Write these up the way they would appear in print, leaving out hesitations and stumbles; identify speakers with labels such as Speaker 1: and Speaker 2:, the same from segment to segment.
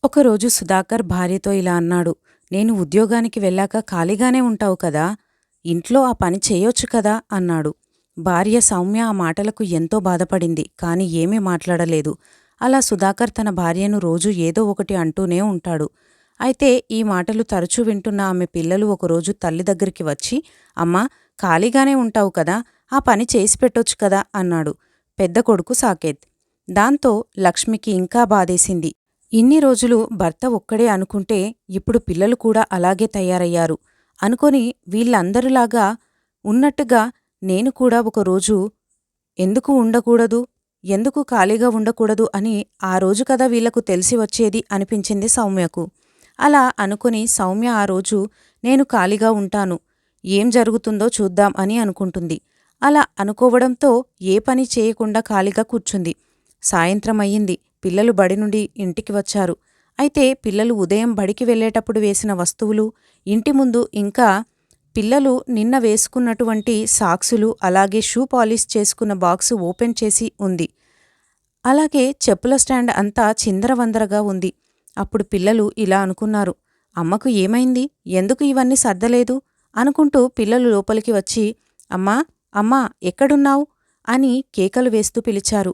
Speaker 1: ఒకరోజు సుధాకర్ భార్యతో ఇలా అన్నాడు. నేను ఉద్యోగానికి వెళ్ళాక ఖాళీగానే ఉంటావు కదా, ఇంట్లో ఆ పని చేయొచ్చు కదా అన్నాడు. భార్య సౌమ్య ఆ మాటలకు ఎంతో బాధపడింది. కాని ఏమీ మాట్లాడలేదు. అలా సుధాకర్ తన భార్యను రోజూ ఏదో ఒకటి అంటూనే ఉంటాడు. అయితే ఈ మాటలు తరచూ వింటున్న ఆమె పిల్లలు ఒకరోజు తల్లి దగ్గరికి వచ్చి, అమ్మా, ఖాళీగానే ఉంటావు కదా, ఆ పని చేసి పెట్టొచ్చు కదా అన్నాడు పెద్ద కొడుకు సాకేత్. దాంతో లక్ష్మికి ఇంకా బాధేసింది. ఇన్ని రోజులు భర్త ఒక్కడే అనుకుంటే ఇప్పుడు పిల్లలు కూడా అలాగే తయారయ్యారు అనుకొని వీళ్ళందరిలాగా ఉన్నట్టుగా నేను కూడా ఒకరోజు ఎందుకు ఉండకూడదు, ఎందుకు ఖాళీగా ఉండకూడదు అని ఆ రోజు కదా వీళ్లకు తెలిసి వచ్చేది అనిపించింది సౌమ్యకు. అలా అనుకుని సౌమ్య ఆ రోజు నేను ఖాళీగా ఉంటాను, ఏం జరుగుతుందో చూద్దాం అని అనుకుంటుంది. అలా అనుకోవడంతో ఏ పని చేయకుండా ఖాళీగా కూర్చుంది. సాయంత్రం అయ్యింది. పిల్లలు బడి నుండి ఇంటికి వచ్చారు. అయితే పిల్లలు ఉదయం బడికి వెళ్లేటప్పుడు వేసిన వస్తువులు, ఇంటి ముందు ఇంకా పిల్లలు నిన్న వేసుకున్నటువంటి సాక్సులు, అలాగే షూ పాలిష్ చేసుకున్న బాక్సు ఓపెన్ చేసి ఉంది. అలాగే చెప్పుల స్టాండ్ అంతా చిందరవందరగా ఉంది. అప్పుడు పిల్లలు ఇలా అనుకున్నారు, అమ్మకు ఏమైంది, ఎందుకు ఇవన్నీ సర్దలేదు అనుకుంటూ పిల్లలు లోపలికి వచ్చి, అమ్మా, అమ్మా, ఎక్కడున్నావు అని కేకలు వేస్తూ పిలిచారు.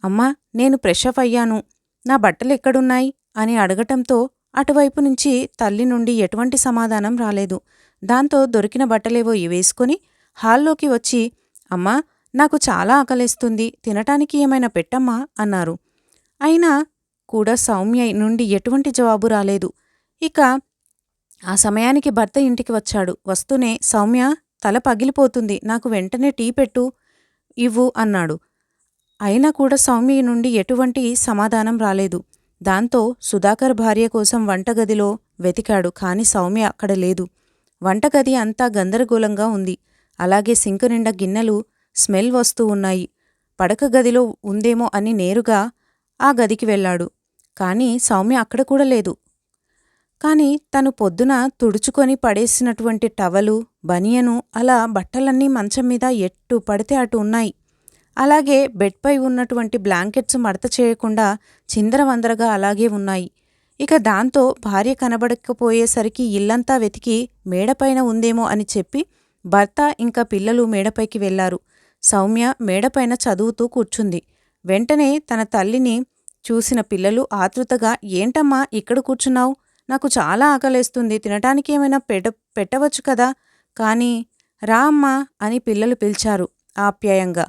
Speaker 1: అమ్మా, నేను ఫ్రెషప్ అయ్యాను, నా బట్టలెక్కడున్నాయి అని అడగటంతో అటువైపు నుంచి తల్లి నుండి ఎటువంటి సమాధానం రాలేదు. దాంతో దొరికిన బట్టలేవో వేసుకొని హాల్లోకి వచ్చి, అమ్మా, నాకు చాలా ఆకలేస్తుంది, తినటానికి ఏమైనా పెట్టమ్మా అన్నారు. అయినా కూడా సౌమ్య నుండి ఎటువంటి జవాబు రాలేదు. ఇక ఆ సమయానికి భర్త ఇంటికి వచ్చాడు. వస్తూనే, సౌమ్య, తల పగిలిపోతుంది, నాకు వెంటనే టీ పెట్టు, ఇవ్వు అన్నాడు. అయినా కూడా సౌమ్య నుండి ఎటువంటి సమాధానం రాలేదు. దాంతో సుధాకర్ భార్య కోసం వంటగదిలో వెతికాడు. కాని సౌమ్య అక్కడ లేదు. వంటగది అంతా గందరగోళంగా ఉంది. అలాగే సింకు నిండా గిన్నెలు స్మెల్ వస్తూ ఉన్నాయి. పడక గదిలో ఉందేమో అని నేరుగా ఆ గదికి వెళ్ళాడు. కాని సౌమ్య అక్కడ కూడా లేదు. కాని తను పొద్దున తుడుచుకొని పడేసినటువంటి టవలు, బనియను, అలా బట్టలన్నీ మంచం మీద ఎట్టు పడితే అటు ఉన్నాయి. అలాగే బెడ్పై ఉన్నటువంటి బ్లాంకెట్స్ మడత చేయకుండా చిందరవందరగా అలాగే ఉన్నాయి. ఇక దాంతో భార్య కనబడకపోయేసరికి ఇల్లంతా వెతికి మేడపైన ఉందేమో అని చెప్పి భర్త ఇంకా పిల్లలు మేడపైకి వెళ్లారు. సౌమ్య మేడపైన చదువుతూ కూర్చుంది. వెంటనే తన తల్లిని చూసిన పిల్లలు ఆతృతగా, ఏంటమ్మా ఇక్కడ కూర్చున్నావు, నాకు చాలా ఆకలేస్తుంది, తినటానికి ఏమైనా పెట్టవచ్చు కదా, కానీ రా అమ్మా అని పిల్లలు పిలిచారు ఆప్యాయంగా.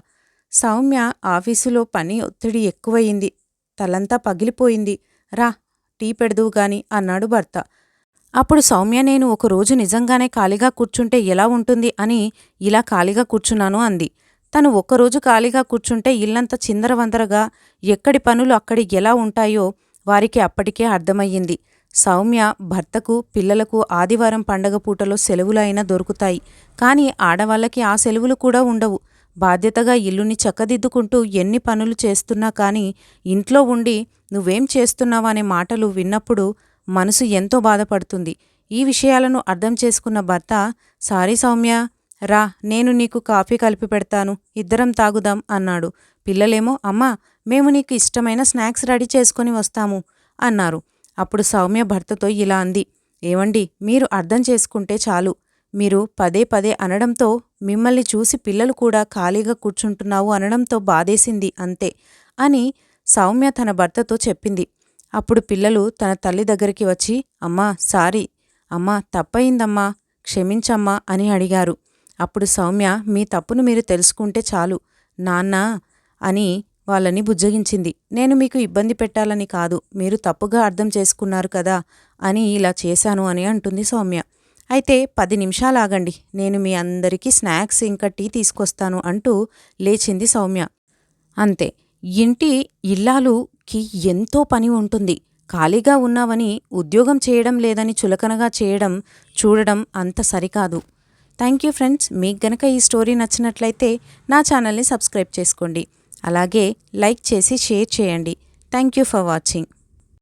Speaker 1: సౌమ్య ఆఫీసులో పని ఒత్తిడి ఎక్కువయింది, తలంతా పగిలిపోయింది, రా టీ పెడదువు గాని అన్నాడు భర్త. అప్పుడు సౌమ్య, నేను ఒకరోజు నిజంగానే ఖాళీగా కూర్చుంటే ఎలా ఉంటుంది అని ఇలా ఖాళీగా కూర్చున్నాను అంది. తను ఒక్కరోజు ఖాళీగా కూర్చుంటే ఇల్లంతా చిందరవందరగా, ఎక్కడి పనులు అక్కడి ఎలా ఉంటాయో వారికి అప్పటికే అర్థమయ్యింది. సౌమ్య భర్తకు, పిల్లలకు ఆదివారం పండగ పూటలో సెలవులైనా దొరుకుతాయి. కాని ఆడవాళ్లకి ఆ సెలవులు కూడా ఉండవు. బాధ్యతగా ఇల్లుని చక్కదిద్దుకుంటూ ఎన్ని పనులు చేస్తున్నా కాని ఇంట్లో ఉండి నువ్వేం చేస్తున్నావనే మాటలు విన్నప్పుడు మనసు ఎంతో బాధపడుతుంది. ఈ విషయాలను అర్థం చేసుకున్న భర్త, సారీ సౌమ్య, రా, నేను నీకు కాఫీ కలిపి పెడతాను, ఇద్దరం తాగుదాం అన్నాడు. పిల్లలేమో, అమ్మా, మేము నీకు ఇష్టమైన స్నాక్స్ రెడీ చేసుకుని వస్తాము అన్నారు. అప్పుడు సౌమ్య భర్తతో ఇలా అంది, ఏవండి, మీరు అర్థం చేసుకుంటే చాలు, మీరు పదే పదే అనడంతో, మిమ్మల్ని చూసి పిల్లలు కూడా ఖాళీగా కూర్చుంటున్నావు అనడంతో బాధేసింది అంతే అని సౌమ్య తన భర్తతో చెప్పింది. అప్పుడు పిల్లలు తన తల్లి దగ్గరికి వచ్చి, అమ్మా, సారీ అమ్మా, తప్పయిందమ్మా, క్షమించమ్మా అని అడిగారు. అప్పుడు సౌమ్య, మీ తప్పును మీరు తెలుసుకుంటే చాలు నాన్నా అని వాళ్ళని బుజ్జగించింది. నేను మీకు ఇబ్బంది పెట్టాలని కాదు, మీరు తప్పుగా అర్థం చేసుకున్నారు కదా అని ఇలా చేశాను అని అంటుంది సౌమ్య. అయితే 10 నిమిషాలాగండి, నేను మీ అందరికీ స్నాక్స్ ఇంకా టీ తీసుకొస్తాను అంటూ లేచింది సౌమ్య. అంతే. ఇంటి ఇల్లాలుకి ఎంతో పని ఉంటుంది. ఖాళీగా ఉన్నావని ఉద్యోగం చేయడం లేదని చులకనగా చూడడం అంత సరికాదు. Thank you friends. మీకు గనక ఈ స్టోరీ నచ్చినట్లయితే నా ఛానల్ని సబ్స్క్రైబ్ చేసుకోండి. అలాగే లైక్ చేసి షేర్ చేయండి. Thank you for watching.